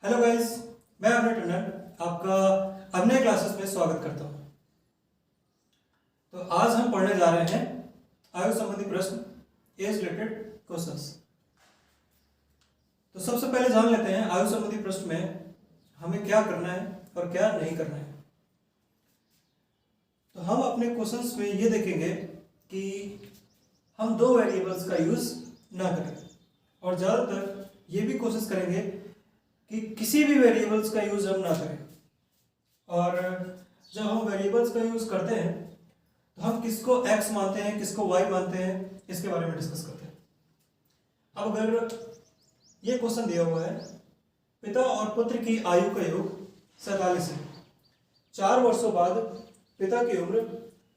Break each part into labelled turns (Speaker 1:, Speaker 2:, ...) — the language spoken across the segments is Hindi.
Speaker 1: हेलो गाइस, मैं अभय टंडन आपका अपने क्लासेस में स्वागत करता हूं। तो आज हम पढ़ने जा रहे हैं आयु संबंधी प्रश्न, एज रिलेटेड क्वेश्चंस। तो सबसे पहले जान लेते हैं आयु संबंधी प्रश्न में हमें क्या करना है और क्या नहीं करना है। तो हम अपने क्वेश्चंस में ये देखेंगे कि हम दो वेरिएबल्स का यूज ना करें और ज़्यादातर ये भी कोशिश करेंगे कि किसी भी वेरिएबल्स का यूज हम ना करें। और जब हम वेरिएबल्स का यूज करते हैं तो हम किसको x मानते हैं, किसको y मानते हैं, इसके बारे में डिस्कस करते हैं। अब अगर ये क्वेश्चन दिया हुआ है, पिता और पुत्र की आयु का योग 47 है। 4 वर्षों बाद पिता की उम्र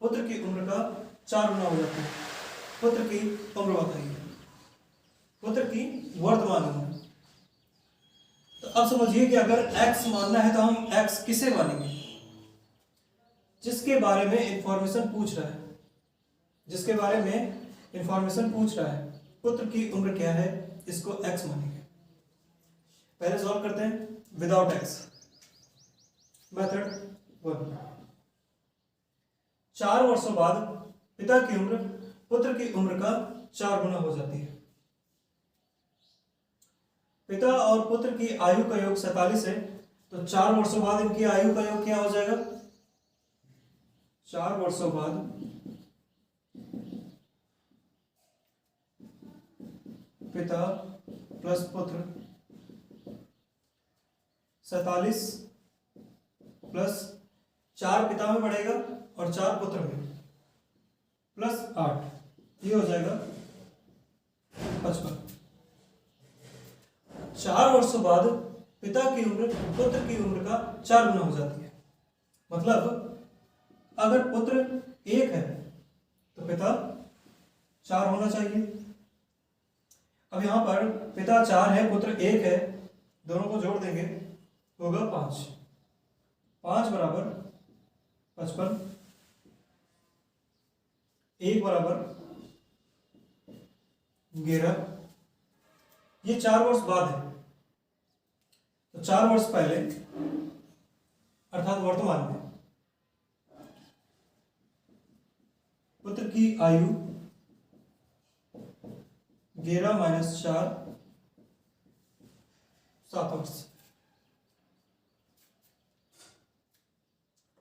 Speaker 1: पुत्र की उम्र का 4 गुना हो जाती है। पुत्र की उम्र बताइए, पुत्र की वर्तमान उम्र। तो अब समझिए कि अगर x मानना है तो हम x किसे मानेंगे? जिसके बारे में इंफॉर्मेशन पूछ रहा है, जिसके बारे में इंफॉर्मेशन पूछ रहा है, पुत्र की उम्र क्या है, इसको x मानेंगे। पहले सॉल्व करते हैं विदाउट x। मेथड 1। 4 वर्षों बाद पिता की उम्र पुत्र की उम्र का 4 गुना हो जाती है। पिता और पुत्र की आयु का योग 47 है, तो 4 वर्षों बाद इनकी आयु का योग क्या हो जाएगा? 4 वर्षों बाद पिता प्लस पुत्र 47 प्लस 4 पिता में बढ़ेगा और 4 पुत्र में प्लस 8, ये हो जाएगा 55। 4 वर्षों बाद पिता की उम्र पुत्र की उम्र का 4 गुना हो जाती है। मतलब अगर पुत्र 1 है तो पिता 4 होना चाहिए। अब यहां पर पिता 4 है, पुत्र 1 है, दोनों को जोड़ देंगे होगा 5। 5 बराबर 55, 1 बराबर 11। ये 4 वर्ष बाद है, तो 4 वर्ष पहले अर्थात वर्तमान में पुत्र की आयु 11 माइनस 4 7 वर्ष।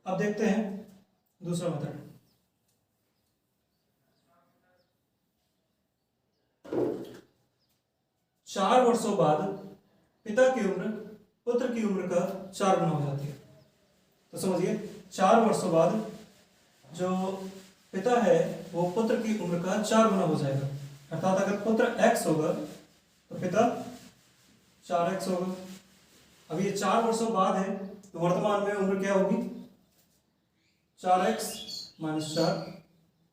Speaker 1: अब देखते हैं दूसरा मेथड। चार वर्षों बाद पिता की उम्र पुत्र की उम्र का 4 गुना हो जाती है। तो समझिए 4 वर्षों बाद जो पिता है वो पुत्र की उम्र का 4 गुना हो जाएगा। अर्थात अगर पुत्र x होगा तो पिता 4x होगा। अब ये 4 वर्षों बाद है तो वर्तमान में उम्र क्या होगी? 4x माइनस 4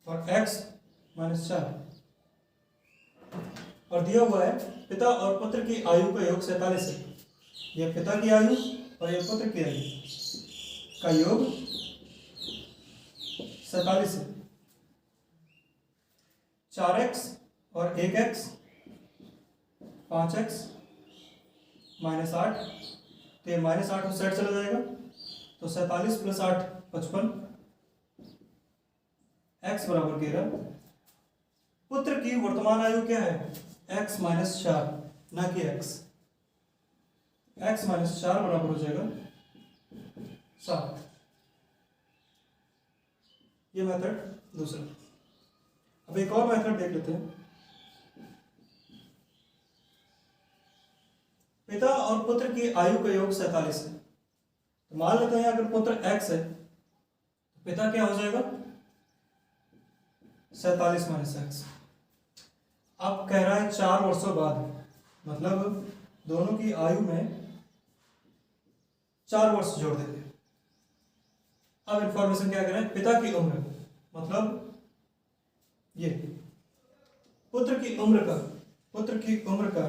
Speaker 1: और x माइनस 4। और दिया हुआ है पिता और पुत्र की आयु का योग 47 है। यह पिता की आयु और यह पुत्र की आयु का योग 47 है। 4x और 1x 5x माइनस 8, तो ये माइनस 8 उस साइड चला जाएगा, तो 47 प्लस 8 55, x बराबर 11। पुत्र की वर्तमान आयु क्या है? x माइनस 4, ना कि x। x माइनस 4 बराबर हो जाएगा 7। ये मेथड दूसरा। अब एक और मेथड देख लेते हैं। पिता और पुत्र की आयु का योग 47 है, तो मान लेते हैं अगर पुत्र x है तो पिता क्या हो जाएगा? 47 माइनस x। अब कह रहा है 4 वर्षों बाद, मतलब दोनों की आयु में 4 वर्ष जोड़ देते हैं। अब इंफॉर्मेशन क्या करें? पिता की उम्र, मतलब ये पुत्र की उम्र का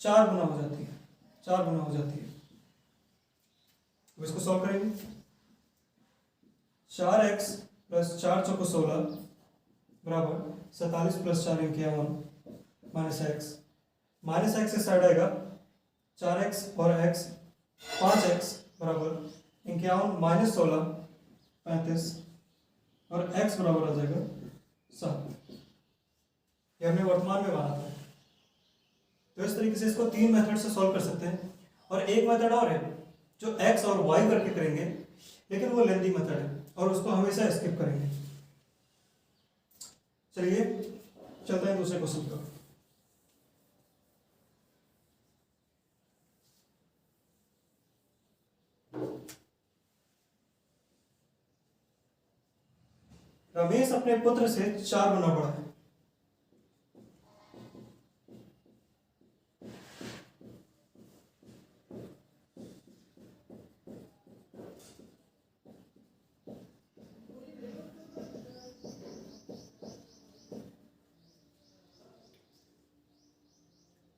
Speaker 1: 4 गुना हो जाती है, 4 गुना हो जाती है। अब इसको सॉल्व करेंगे। 4x प्लस 4 चौको 16 बराबर 47 plus 4 51 minus x. Minus x इस साइड आएगा, 4x और x 5x बराबर 51 - 16 35 और x बराबर आ जाएगा 7। ये हमने वर्तमान में माना था। तो इस तरीके से इसको 3 मेथड से सॉल्व कर सकते हैं। और एक मेथड और है जो x और y करके करेंगे, लेकिन वो लेंथी मेथड है और उसको हमेशा स्किप करेंगे। चलिए चलते हैं दूसरे क्वेश्चन की ओर। रमेश अपने पुत्र से 4 गुना बड़ा है।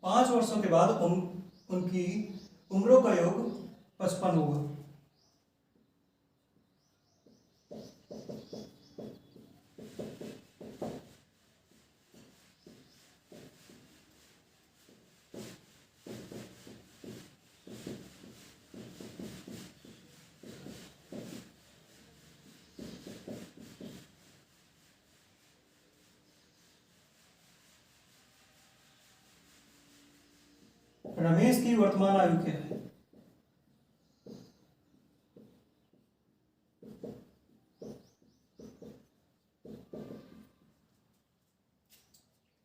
Speaker 1: पांच वर्षों के बाद उनकी उम्रों का योग 55 होगा। रमेश की वर्तमान आयु क्या है?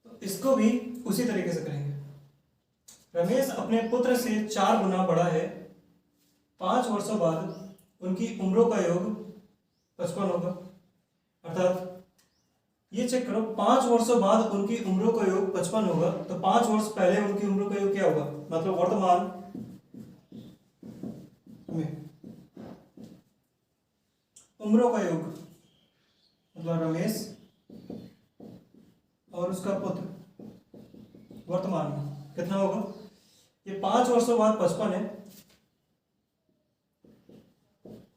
Speaker 1: तो इसको भी उसी तरीके से करेंगे। रमेश अपने पुत्र से 4 गुना बड़ा है। 5 वर्षों बाद उनकी उम्रों का योग 55 होगा। अर्थात ये चेक करो, 5 वर्षों बाद उनकी उम्रों का योग 55 होगा, तो 5 वर्ष पहले उनकी उम्रों का योग क्या होगा? मतलब वर्तमान में उम्रों का योग, मतलब रमेश और उसका पुत्र वर्तमान में कितना होगा? ये 5 वर्षों बाद 55 है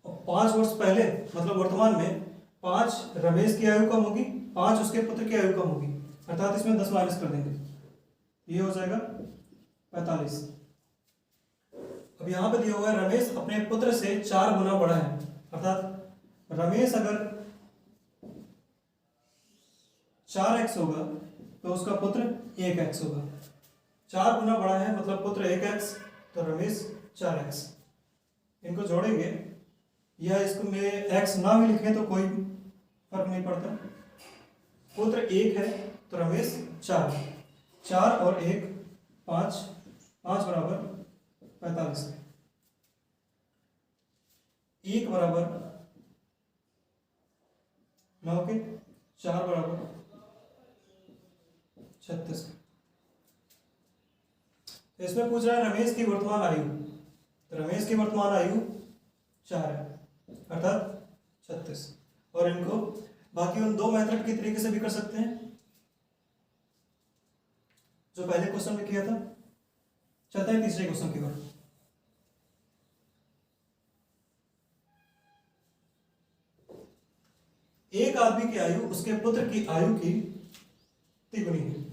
Speaker 1: और 5 वर्ष पहले मतलब वर्तमान में 5 रमेश की आयु कम होगी, 5 उसके पुत्र की आयु कम होगी, अर्थात इसमें 10 माइनस कर देंगे, ये हो जाएगा 45। अब यहां पे दिया हुआ है रमेश अपने पुत्र से 4 गुना बड़ा है। अर्थात रमेश अगर 4x होगा तो उसका पुत्र 1x होगा। 4 गुना बड़ा है मतलब पुत्र 1x, तो रमेश 4x। इनको जोड़ेंगे या इसको में x ना भी लिखें तो कोई फर्क नहीं पड़ता। पुत्र 1 है तो रमेश 4, 4 और 1 5, 5 बराबर 45, 1 बराबर 9 के 4 बराबर 36। तो इसमें पूछ रहा है रमेश की वर्तमान आयु, तो रमेश की वर्तमान आयु 4 है अर्थात 36। और इनको बाकी उन 2 मेथड के तरीके से भी कर सकते हैं जो पहले क्वेश्चन में किया था। चलते हैं तीसरे क्वेश्चन की ओर। एक आदमी की आयु उसके पुत्र की आयु की तिगुनी है।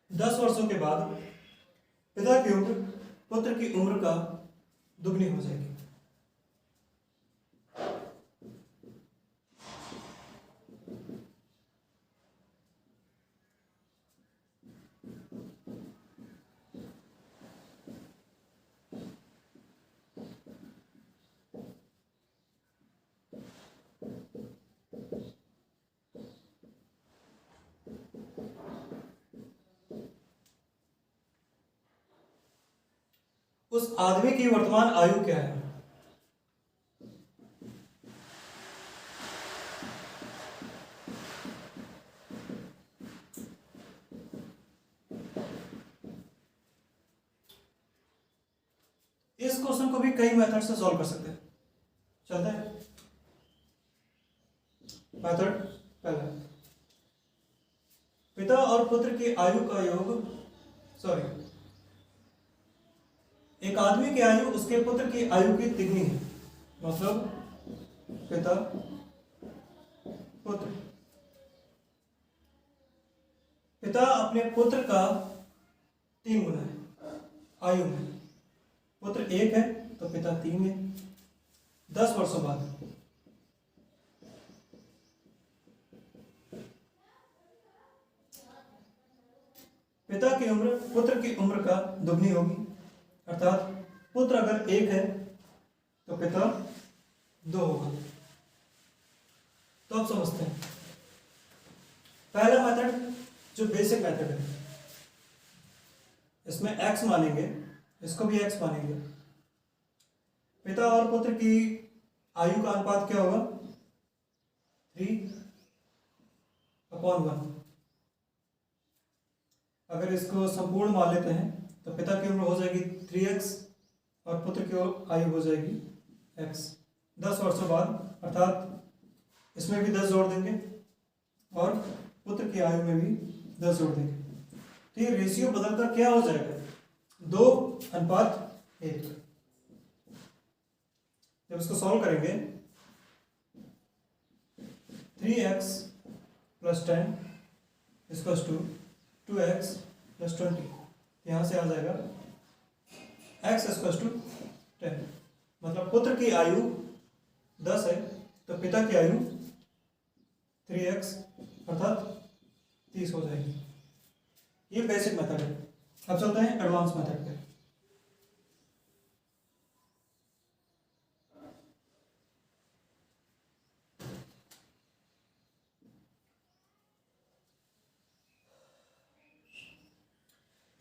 Speaker 1: 10 वर्षों के बाद पिता की उम्र पुत्र की उम्र का दुगनी हो जाएगी। उस आदमी की वर्तमान आयु क्या है? इस क्वेश्चन को भी कई मेथड से सॉल्व कर सकते हैं। चलते हैं मेथड पहला, पिता और पुत्र की आयु का योग, एक आदमी की आयु उसके पुत्र की आयु की तिगुनी है। मतलब पिता पुत्र, पिता अपने पुत्र का 3 गुना है आयु में। पुत्र 1 है तो पिता 3 है। 10 वर्षों बाद पिता की उम्र पुत्र की उम्र का दुगनी होगी, अर्थात पुत्र अगर 1 है तो पिता 2 होगा। तो अब समझते हैं पहला मेथड जो बेसिक मेथड है, इसमें x मानेंगे, इसको भी x मानेंगे। पिता और पुत्र की आयु का अनुपात क्या होगा? 3/1। अगर इसको संपूर्ण मान लेते हैं तो पिता की उम्र हो जाएगी 3x और पुत्र की आयु हो जाएगी x। 10 वर्षों बाद, अर्थात इसमें भी 10 जोड़ देंगे और पुत्र की आयु में भी 10 जोड़ देंगे। तो ये रेशियो बदलकर क्या हो जाएगा? 2:1। जब इसको सॉल्व करेंगे 3x + 10 = 2x + 20, यहां से आ जाएगा x = 10। मतलब पुत्र की आयु 10 है तो पिता की आयु 3x अर्थात 30 हो जाएगी। ये बेसिक मेथड है। अब चलते हैं एडवांस मेथड पे।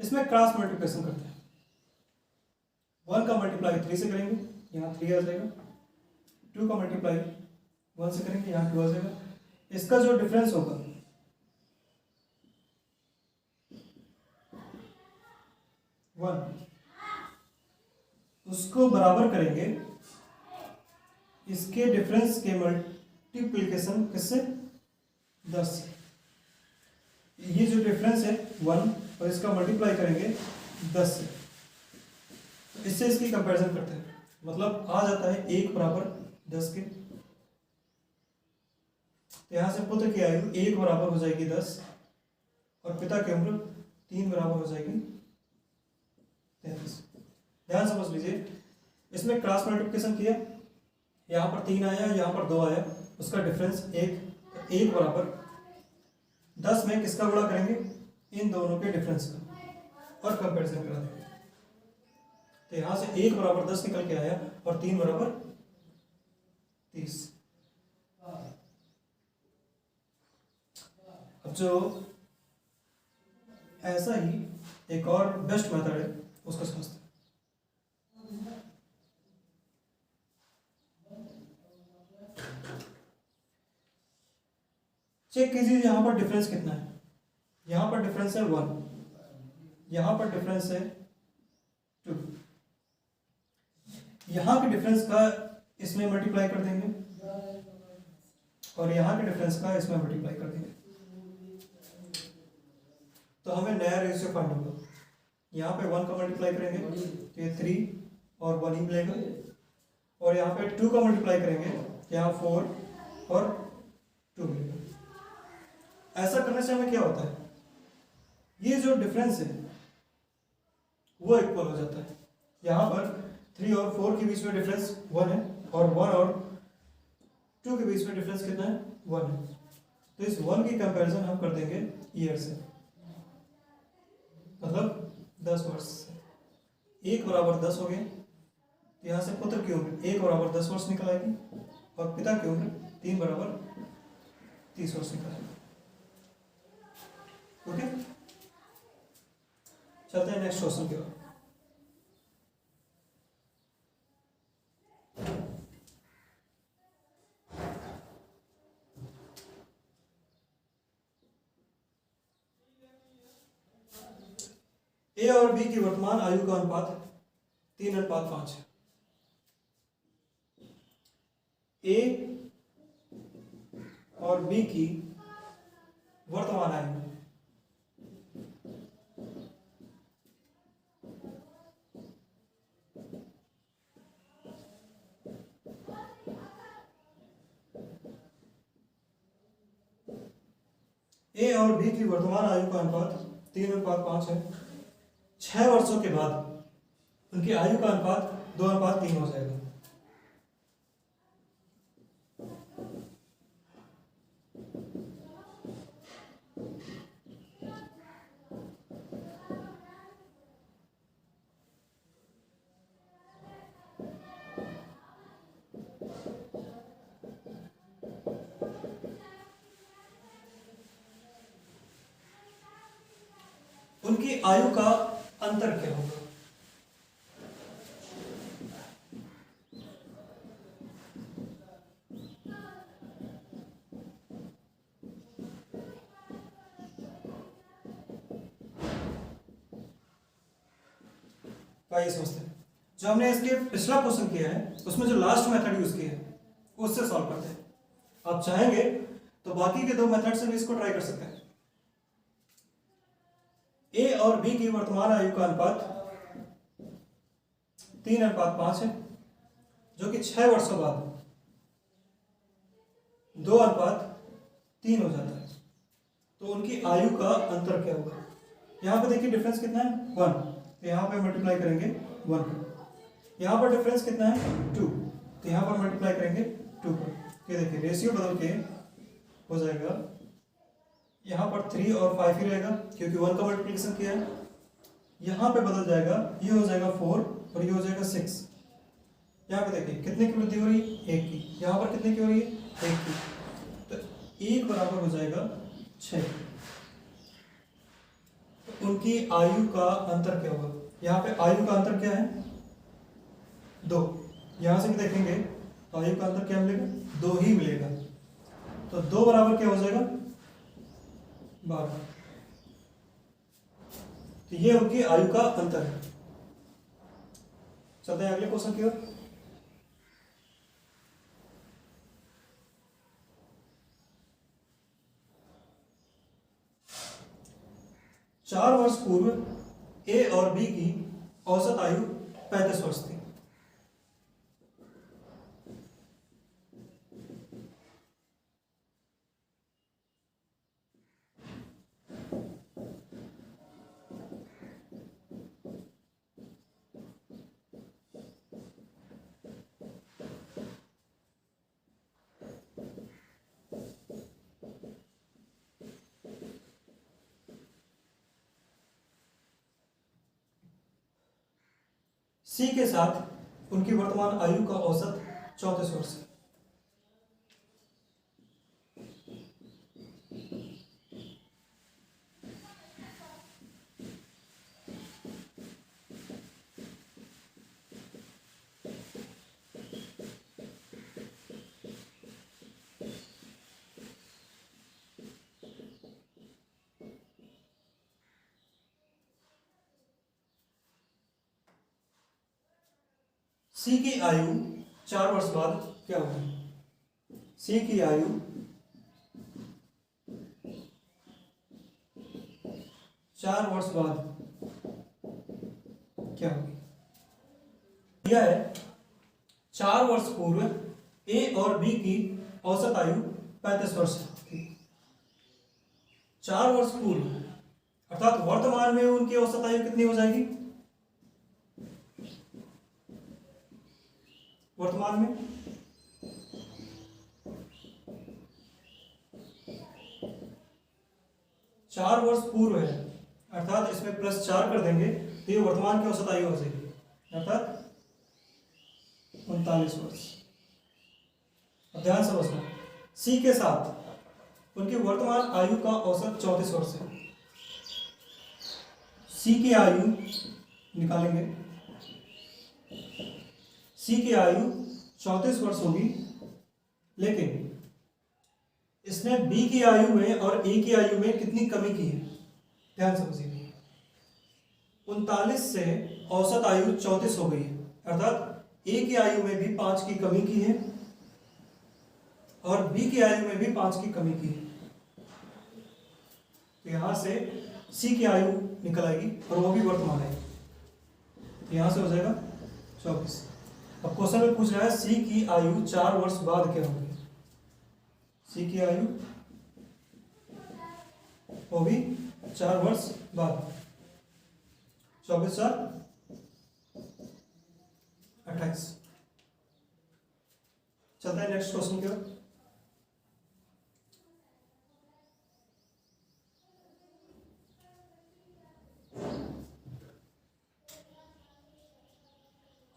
Speaker 1: इसमें क्रॉस मल्टीप्लिकेशन करते हैं। 1 का मल्टीप्लाई 3 से करेंगे, यहाँ 3 आ जाएगा। 2 का मल्टीप्लाई 1 से करेंगे, यहाँ 2 आ जाएगा। इसका जो डिफरेंस होगा 1, उसको बराबर करेंगे इसके डिफरेंस के मल्टीप्लिकेशन किससे? 10 से। ये जो डिफरेंस है 1 और इसका मल्टीप्लाई करेंगे 10 से। तो इससे इसकी कंपैरिजन करते हैं, मतलब आ जाता है 1 = 10 के। तो यहां से पुत्र की आयु 1 बराबर हो जाएगी 10 और पिता की उम्र 3 बराबर हो जाएगी 33। ध्यान समझ लीजिए, इसमें क्रॉस मल्टीप्लिकेशन किया, यहाँ पर 3 आया, यहाँ पर 2 आया, उसका डिफरेंस 1 बराबर 10 में किसका गुणा करेंगे? इन दोनों के डिफरेंस का, और कंपैरिजन करा देंगे। तो यहाँ से 1 = 10 निकल के आया और 3 = 30। अब जो ऐसा ही एक और बेस्ट मेथड है उसको समझते हैं। चेक कीजिए यहाँ पर डिफरेंस कितना है। यहाँ पर डिफरेंस है 1, यहाँ पर डिफरेंस है 2। यहाँ के डिफरेंस का इसमें मल्टीप्लाई कर देंगे और यहाँ के डिफरेंस का इसमें मल्टीप्लाई कर देंगे, तो हमें नया रेशियो फाइंड होगा। यहाँ पे 1 का मल्टीप्लाई करेंगे तो ये 3 और 1 ही मिलेगा, और यहाँ पे 2 का मल्टीप्लाई करेंगे यहाँ 4 और 2 मिलेगा। ऐसा करने से हमें क्या होता है? ये जो डिफरेंस है वो इक्वल हो जाता है। यहाँ पर 3 और 4 के बीच में डिफरेंस 1 है और 1 और 2 के बीच में डिफरेंस कितना है? 1 है। तो इस 1 की कंपैरिजन हम कर देंगे ईयर से, मतलब 10 वर्ष से। 1 = 10 हो गए, यहाँ से पुत्र की उम्र 1 = 10 वर्ष निकल आएगी और पिता की उम्र 3 = 30 वर्ष निकल आएगी। ओके, चलते हैं नेक्स्ट क्वेश्चन की ओर। ए और बी की वर्तमान आयु का अनुपात 3:5 है। ए और बी की वर्तमान आयु ए और बी की वर्तमान आयु का अनुपात 3:5 है। 6 वर्षों के बाद उनकी आयु का अनुपात 2:3 हो जाएगा। उनकी आयु का अंतर क्या होगा? आइए समझते हैं। जो हमने इसके पिछला क्वेश्चन किया है उसमें जो लास्ट मेथड यूज किया है उससे सॉल्व करते हैं। आप चाहेंगे तो बाकी के 2 मेथड से भी इसको ट्राई कर सकते हैं। ए और बी की वर्तमान आयु का अनुपात 3:5 है, जो कि 6 वर्षों बाद 2:3 हो जाता है। तो उनकी आयु का अंतर क्या होगा? यहाँ पे देखिए डिफरेंस कितना है 1, तो यहाँ पे मल्टीप्लाई करेंगे 1 पर। यहाँ पर डिफरेंस कितना है 2, तो यहाँ पर मल्टीप्लाई करेंगे 2 पर। ये देखिए रेशियो बदल के हो जाएगा, यहाँ पर 3 और 5 ही रहेगा क्योंकि 1 का मल्टीप्लिकेशन किया है। यहाँ पे बदल जाएगा, ये हो जाएगा 4 और ये हो जाएगा 6। यहाँ पे देखिए कितने की वृद्धि हो रही है 1 की, यहाँ पर कितने की हो रही है 1 की, तो 1 बराबर हो जाएगा 6। तो उनकी आयु का अंतर क्या होगा? यहाँ पे आयु का अंतर क्या है 2। यहाँ से भी देखेंगे तो आयु का अंतर क्या मिलेगा 2 ही मिलेगा। तो 2 बराबर क्या हो जाएगा 12। तो ये उनकी आयु का अंतर है। चलते हैं अगले क्वेश्चन की ओर। चार वर्ष पूर्व ए और बी की औसत आयु 35 वर्ष थी। सी के साथ उनकी वर्तमान आयु का औसत 34 वर्ष है। सी की आयु 4 वर्ष बाद क्या होगी? सी की आयु 4 वर्ष बाद क्या होगी? यह है 4 वर्ष पूर्व ए और बी की औसत आयु 35 वर्ष थी। 4 वर्ष पूर्व अर्थात वर्तमान में उनकी औसत आयु कितनी हो जाएगी? वर्तमान में 4 वर्ष पूर्व है अर्थात इसमें +4 कर देंगे तो ये वर्तमान की औसत आयु हो जाएगी अर्थात 39 वर्ष। अब ध्यान से समझना, सी के साथ उनकी वर्तमान आयु का औसत 34 वर्ष है। सी की आयु निकालेंगे, सी की आयु 34 वर्ष होगी, लेकिन इसने बी की आयु में और ए की आयु में कितनी कमी की है? ध्यान समझिए, 39 से औसत आयु 34 हो गई है। अर्थात ए की आयु में भी 5 की कमी की है और बी की आयु में भी 5 की कमी की है। तो यहां से सी की आयु निकल आएगी और वो भी वर्तमान है। तो यहां से हो जाएगा 24। अब क्वेश्चन में पूछ रहा है सी की आयु 4 वर्ष बाद क्या होगी। सी की आयु वो भी 4 वर्ष बाद। 24 4 28। चलता है नेक्स्ट क्वेश्चन की ओर।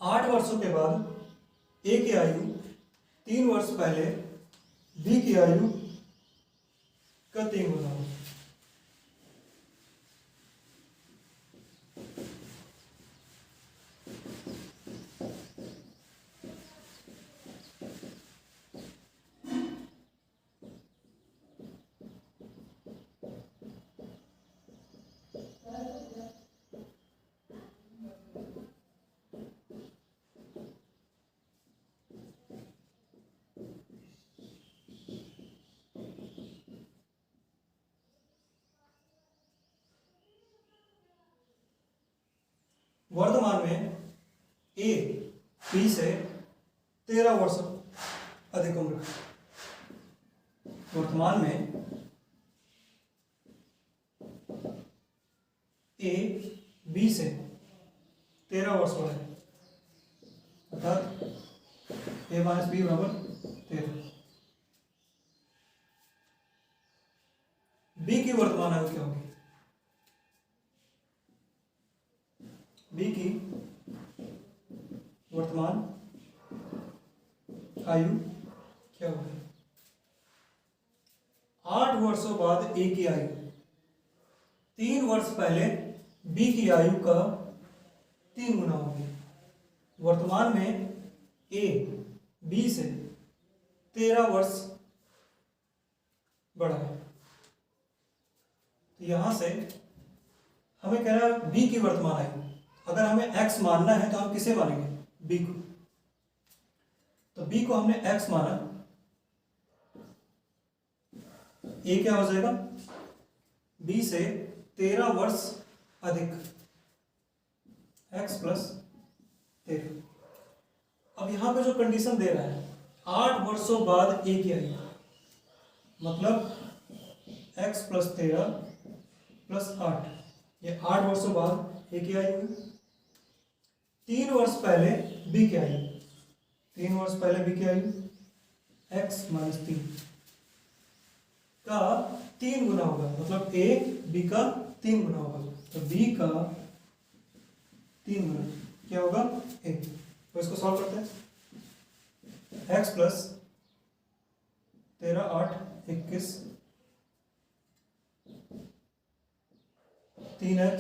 Speaker 1: आठ वर्षों के बाद ए की आयु 3 वर्ष पहले बी की आयु का 3 गुना होगा। वर्तमान में ए बी से 13 वर्ष अधिक उम्र का। वर्तमान में ए बी से 13 वर्ष बड़ा है, अर्थात ए माइनस बी बराबर 13। बी की वर्तमान आयु क्या होगी। बी की वर्तमान आयु क्या होगी। 8 वर्षों बाद ए की आयु 3 वर्ष पहले बी की आयु का 3 गुना होगी। वर्तमान में ए बी से 13 वर्ष बड़ा है। तो यहां से हमें कह रहा है बी की वर्तमान आयु। अगर हमें x मानना है तो हम किसे मानेंगे, b को। तो b को हमने x माना, a क्या हो जाएगा, b से 13 वर्ष अधिक x प्लस 13। अब यहां पे जो कंडीशन दे रहा है 8 वर्षों बाद a की आयु, मतलब x प्लस 13 प्लस 8, ये 8 वर्षों बाद a की आयु है। 3 वर्ष पहले बी की आयु, 3 वर्ष पहले बी की आयु x माइनस 3 का 3 गुना होगा, मतलब ए बी का 3 गुना होगा। तो बी का 3 गुना क्या होगा, ए। तो इसको सॉल्व करते हैं। x plus 13 8 21 3x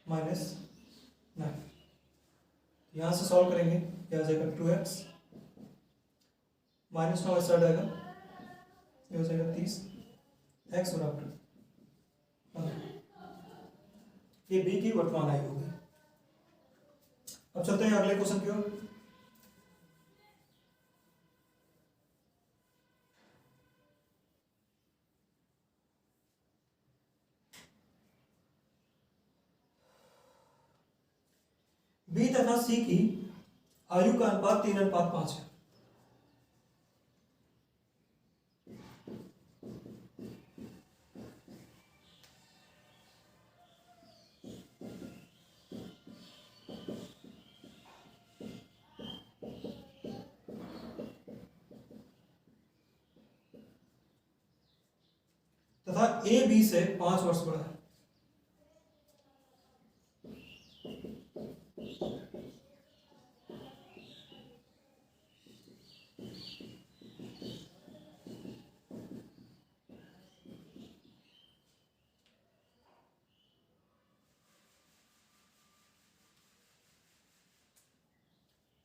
Speaker 1: minus 9। यहां से सॉल्व करेंगे, यह आ जाएगा 2x माइनस 9 ऐसा आएगा, ये हो जाएगा 30 x बराबर। ये बी की वर्तमान आयु होगी। अब चलते हैं अगले क्वेश्चन की ओर। बी तथा सी की आयु का अनुपात 3:5 है। तथा ए बी से 5 वर्ष बड़ा है।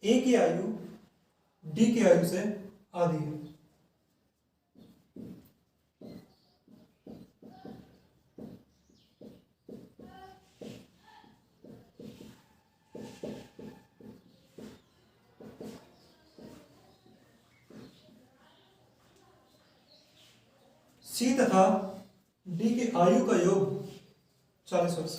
Speaker 1: ए की आयु डी की आयु से आधी है। सी तथा डी की आयु का योग 40 वर्ष।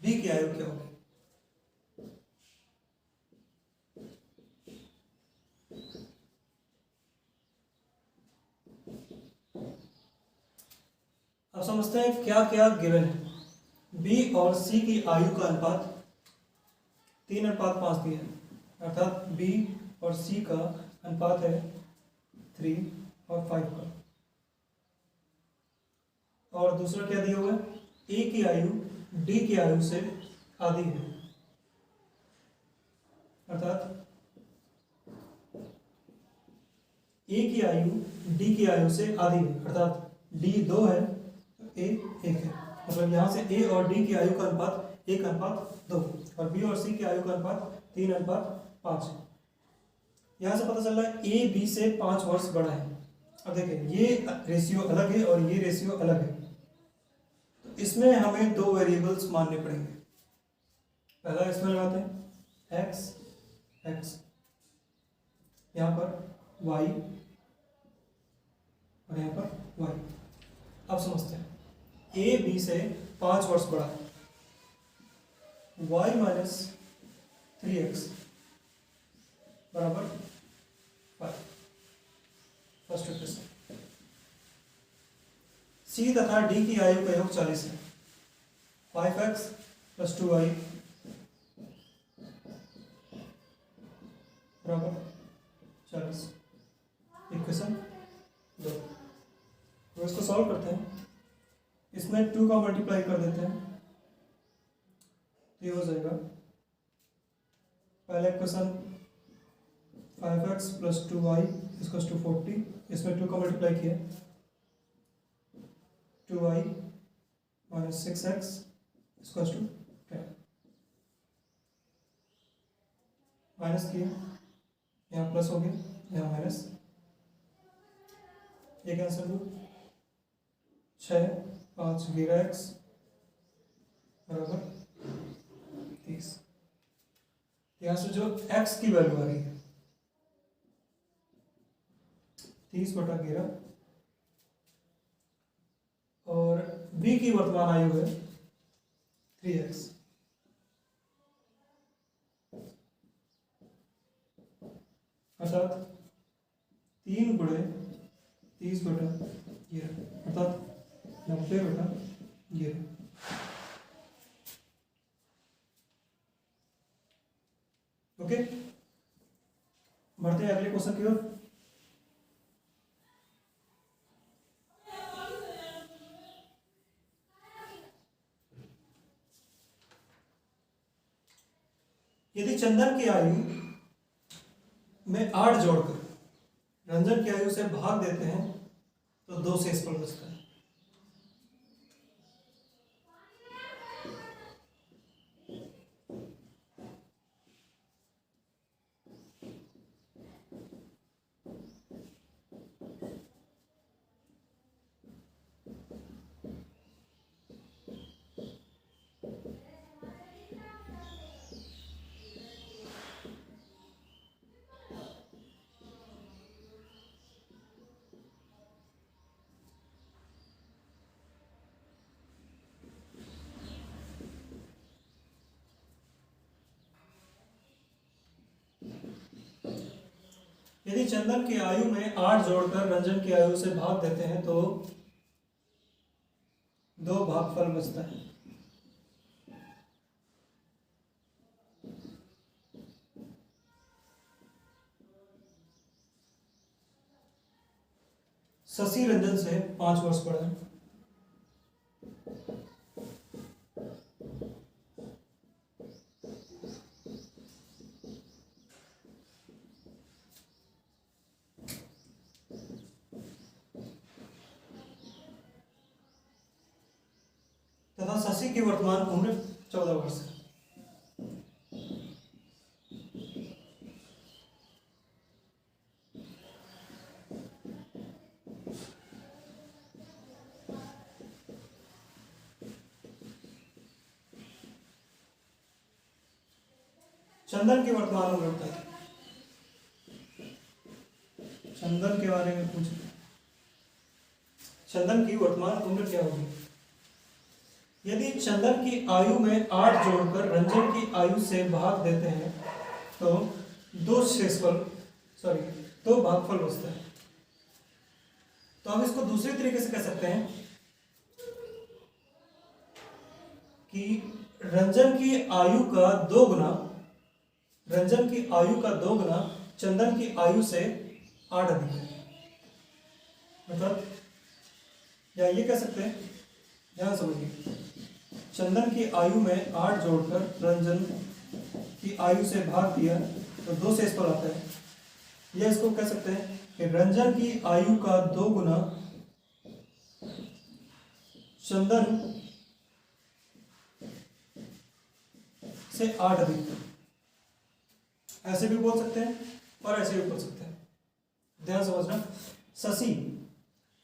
Speaker 1: बी की आयु क्या होगी? अब समझते हैं क्या क्या गिवन है। बी और सी की आयु का अनुपात 3:5 दिया है, अर्थात बी और सी का अनुपात है 3 और 5 का। और दूसरा क्या दिया हुआ है? ए की आयु डी की आयु से आधी है, अर्थात ए की आयु डी की आयु से आधी है, अर्थात डी 2 है तो ए 1 है। मतलब यहाँ से ए और डी की आयु का अनुपात 1:2 और बी और सी की आयु का अनुपात 3:5 है। यहाँ से पता चल रहा है ए बी से 5 वर्ष बड़ा है। अब देखिए ये रेशियो अलग है और ये रेशियो अलग है, तो इसमें हमें 2 वेरिएबल्स मानने पड़ेंगे। पहला इसमें लगाते हैं एक्स एक्स, यहाँ पर वाई और यहाँ पर वाई। अब समझते हैं ए बी से 5 वर्ष बड़ा है, y माइनस 3x बराबर 5। First equation. सी तथा डी की आयु का योग 40 है, 5x प्लस 2y बराबर 40। इक्वेशन 2। तो इसको सॉल्व करते हैं। इसमें 2 का मल्टीप्लाई कर देते हैं तो ये हो जाएगा पहला equation 5x plus 2y equals to 40। इसमें 2 का मल्टीप्लाई किया 2y minus 6x equals to 10। Minus किया, यहाँ प्लस हो गया, यहाँ माइनस। ये कैंसिल हो, 6 5 11 x बराबर 30। यहाँ से जो x की वैल्यू आ रही है 30/11 और b की वर्तमान आयु है 3x। अर्थात 3 गुणे 30/11 अर्थात 90/11। ओके, बढ़ते हैं अगले क्वेश्चन की ओर। यदि चंदन की आयु में 8 जोड़कर रंजन की आयु से भाग देते हैं तो 2 शेषफल बचता है। यदि चंदन की आयु में 8 जोड़कर रंजन की आयु से भाग देते हैं तो 2 भागफल बचता है। शशि रंजन से 5 वर्ष बड़ा है। तथा शशि की वर्तमान उम्र 14 वर्ष है। चंदन की वर्तमान उम्र बताइए। चंदन के बारे में पूछ, चंदन की वर्तमान उम्र क्या होगी? यदि चंदन की आयु में 8 जोड़कर रंजन की आयु से भाग देते हैं तो दो भागफल बचता है। तो हम इसको दूसरे तरीके से कह सकते हैं कि रंजन की आयु का 2 गुना, रंजन की आयु का 2 गुना चंदन की आयु से 8 अधिक है। मतलब या ये कह सकते हैं, ध्यान समझिए, चंदन की आयु में 8 जोड़कर रंजन की आयु से भाग दिया तो 2 से इस पर आता है। या इसको कह सकते हैं कि रंजन की आयु का 2 गुना चंदन से 8 अधिक। ऐसे भी बोल सकते हैं और ऐसे भी बोल सकते हैं। ध्यान समझना, शशि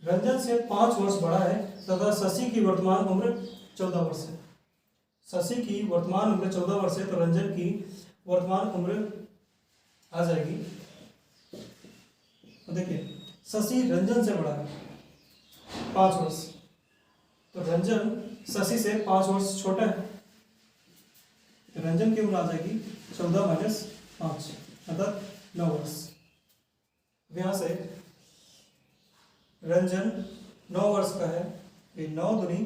Speaker 1: रंजन से 5 वर्ष बड़ा है तथा शशि की वर्तमान उम्र 14 वर्ष है। शशि की वर्तमान उम्र 14 वर्ष है तो रंजन की वर्तमान उम्र आ जाएगी। तो देखिए, शशि रंजन से बड़ा है 5 वर्ष, तो रंजन शशि से 5 वर्ष छोटा है, तो रंजन की उम्र आ जाएगी 14 माइनस 5 अर्थात 9 वर्ष। यहां से रंजन 9 वर्ष का है, ये 9 दूनी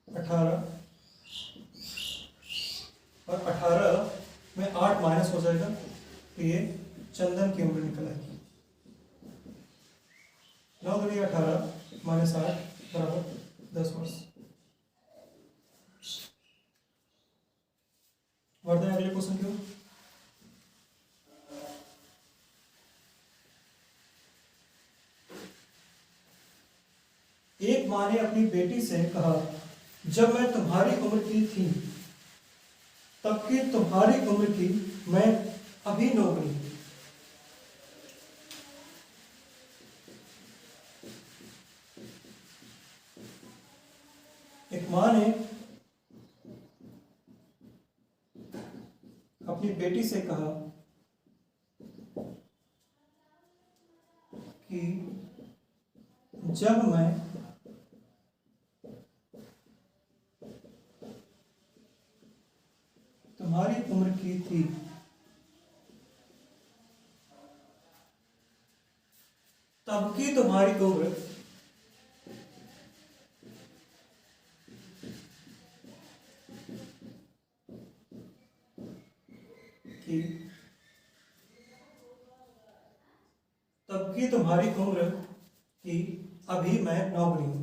Speaker 1: 18 और 18 में 8 माइनस हो जाएगा तो ये चंदन की उम्र निकल आएगी। 9 दूनी 18 माइनस 8 बराबर 10 वर्ष। बढ़ते हैं अगले क्वेश्चन की ओर। एक माँ ने अपनी बेटी से कहा, जब मैं तुम्हारी उम्र की थी तब कि तुम्हारी उम्र की मैं अभी 9 बनी। एक माँ ने अपनी बेटी से कहा कि जब मैं तुम्हारी उम्र की थी तब की तुम्हारी उम्र की तब की तुम्हारी उम्र की अभी मैं 9 बनी हूं।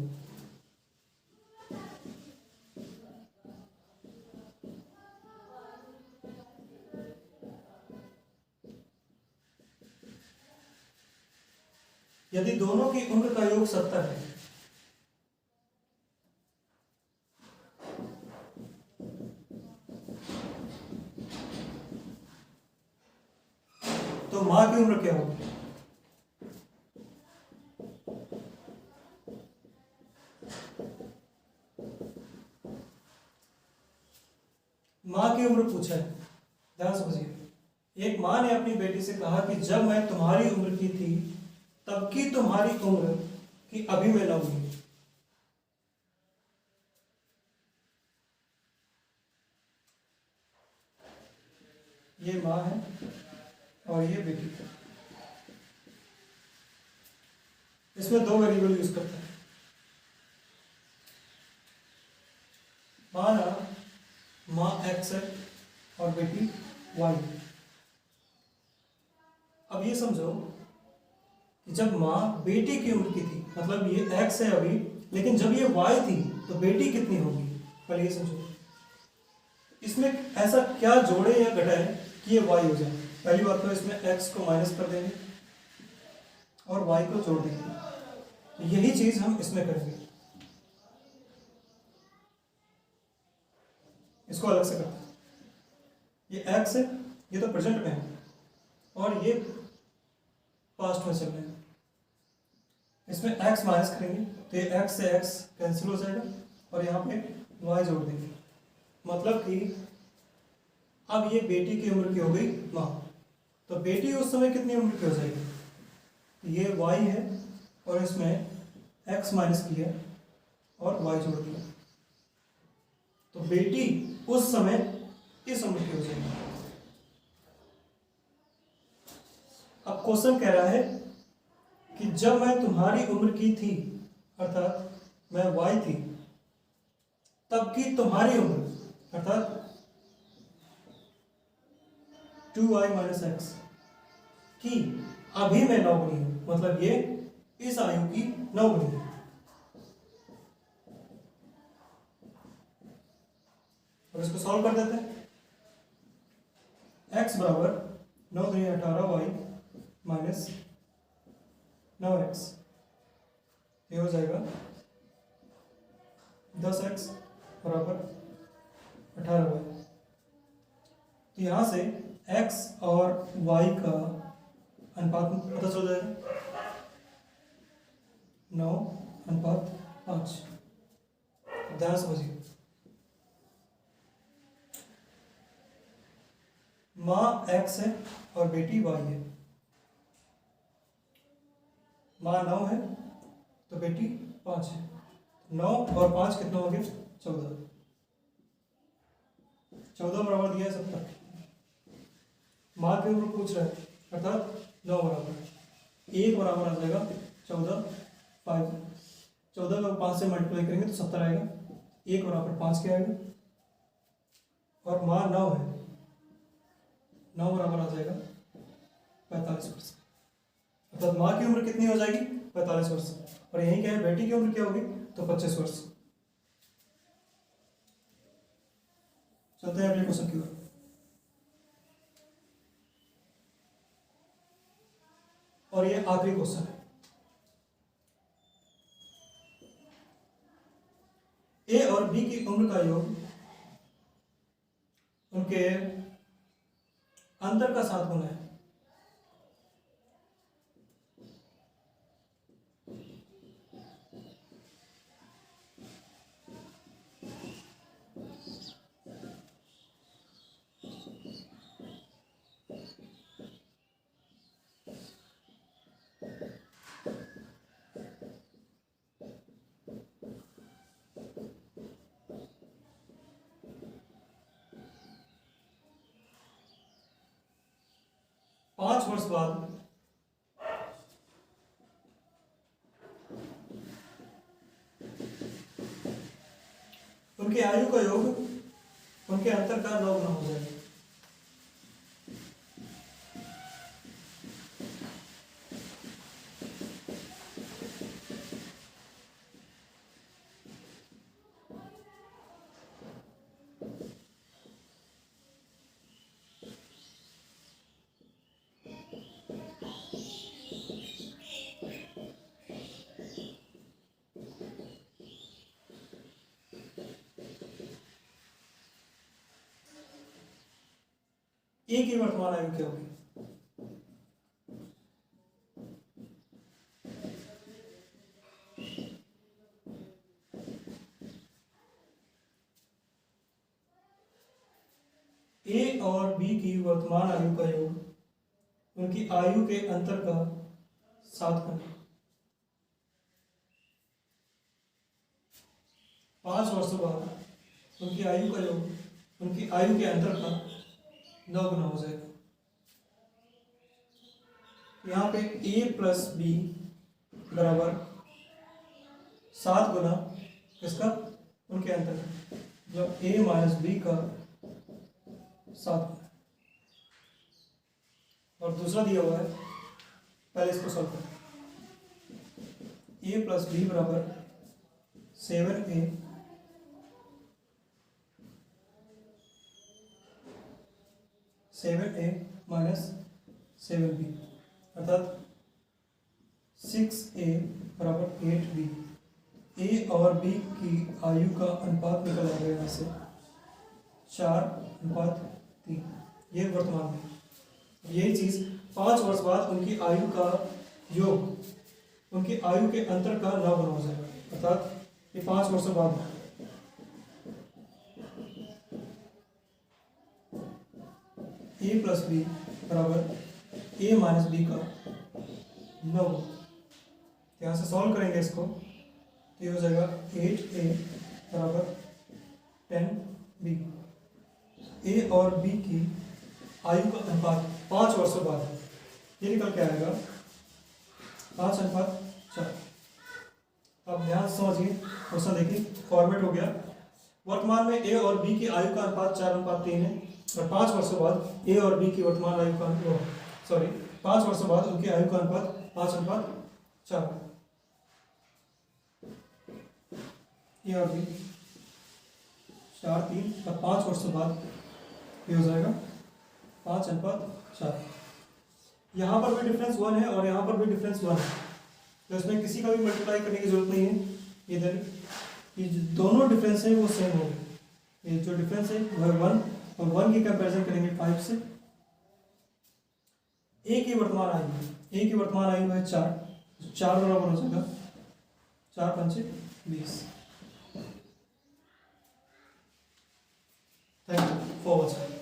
Speaker 1: यदि दोनों की उम्र का योग 70 है तो मां की उम्र क्या होगी? मां की उम्र पूछा है, ध्यान समझिए। एक मां ने अपनी बेटी से कहा कि जब मैं तुम्हारी उम्र की थी तब की तुम्हारी उम्र की अभी मैं 9 बनी। ये मां है और ये बेटी। इसमें 2 वेरिएबल यूज करते हैं। माना मां x है और बेटी y। अब ये समझो कि जब मां बेटी की उम्र की थी, मतलब ये x है अभी, लेकिन जब ये y थी तो बेटी कितनी होगी? पहले ये समझो, इसमें ऐसा क्या जोड़े या घटाए कि ये y हो जाए। पहली बात तो इसमें x को माइनस कर देंगे और y को जोड़ देंगे। यही चीज हम इसमें करेंगे, इसको अलग से करते हैं। ये x है, ये तो प्रेजेंट में है और ये पास्ट में चल रहे हैं। इसमें x माइनस करेंगे तो ये x से x कैंसिल हो जाएगा और यहाँ पे y जोड़ देंगे। मतलब कि अब ये बेटी की उम्र की हो गई माँ, तो बेटी उस समय कितनी उम्र की हो जाएगी? ये y है और इसमें x माइनस किया और y जोड़ दिया, तो बेटी उस समय इस उम्र की हो जाएगी। अब क्वेश्चन कह रहा है कि जब मैं तुम्हारी उम्र की थी, अर्थात मैं y थी, तब की तुम्हारी उम्र अर्थात 2y माइनस एक्स की अभी मैं 9 गुनी हूं, मतलब ये इस आयु की 9 गुनी है। अब इसको सॉल्व कर देते हैं। x बराबर 9 दूनी 18y माइनस 9x, ये हो जाएगा 10x बराबर 18y। तो यहाँ से x और y का अनुपात पता चल जाएगा, 9:5। ध्यान समझिए, माँ x है और बेटी y है। माँ 9 है तो बेटी 5 है। 9 और 5 कितना हो गया? 14। 14 बराबर दिया है 70। माँ के ऊपर पूछ रहा है, अर्थात 9 बराबर 1 बराबर आ जाएगा 14। 5 14 को 5 से मल्टीप्लाई करेंगे तो 70 आएगा। 1 बराबर 5 के आएगा और माँ 9 है, 9 बराबर आ जाएगा 45 वर्ष। अर्थात माँ की उम्र कितनी हो जाएगी? 45 वर्ष। और यही क्या है, बेटी की उम्र क्या होगी? तो 25 वर्ष। चलते हैं अगले क्वेश्चन की ओर। और ये आखिरी क्वेश्चन है। ए और बी की उम्र का योग उनके अंतर का 7 गुना है। पांच वर्ष बाद उनकी आयु का योग उनके अंतर का 9 गुना हो जाएगा। ए की वर्तमान आयु क्या होगी? ए और बी की वर्तमान आयु का योग उनकी आयु के अंतर का 7 गुना। 5 वर्षों बाद उनकी आयु का योग उनकी आयु के अंतर का 9 गुना हो जाएगा। यहाँ पे a प्लस बी बराबर 7 गुना किसका? उनके अंतर का, मतलब a माइनस बी का 7 गुना। और दूसरा दिया हुआ है, पहले इसको सॉल्व करें। a प्लस बी बराबर 7a माइनस 7b, अर्थात 6a बराबर 8b। a और b की आयु का अनुपात निकल आ गया यहाँ से 4:3। ये वर्तमान में, यही चीज 5 वर्ष बाद उनकी आयु का योग उनकी आयु के अंतर का 9 गुना हो जाएगा। अर्थात ये 5 वर्षों बाद ए प्लस बी बराबर ए माइनस बी का 9। यहाँ से सॉल्व करेंगे इसको तो ये हो जाएगा 8a बराबर 10b। ए और बी की आयु का अनुपात 5 वर्षों बाद है, ये निकल के आएगा 5:4। अब ध्यान से समझिए, क्वेश्चन देखिए, फॉर्मेट हो गया। वर्तमान में ए और बी की आयु का अनुपात 4:3 है और 5 वर्षों बाद ए और बी की वर्तमान आयु का 5 वर्षों बाद उनकी आयु का अनुपात 5:4। ए और बी 4, 3 और 5 वर्षों बाद ये हो जाएगा 5:4। यहाँ पर भी डिफरेंस 1 है और यहाँ पर भी डिफरेंस 1 है, तो इसमें किसी का भी मल्टीप्लाई करने की जरूरत नहीं है। इधर ये जो दोनों डिफरेंस है वो सेम होंगे। ये जो डिफरेंस है वह 1 और 1 की कंपैरिजन करेंगे 5 से। ए की वर्तमान आयु है, ए की वर्तमान आयु है 4, 4 बराबर हो जाएगा 4×5 = 20। Thank you for watching.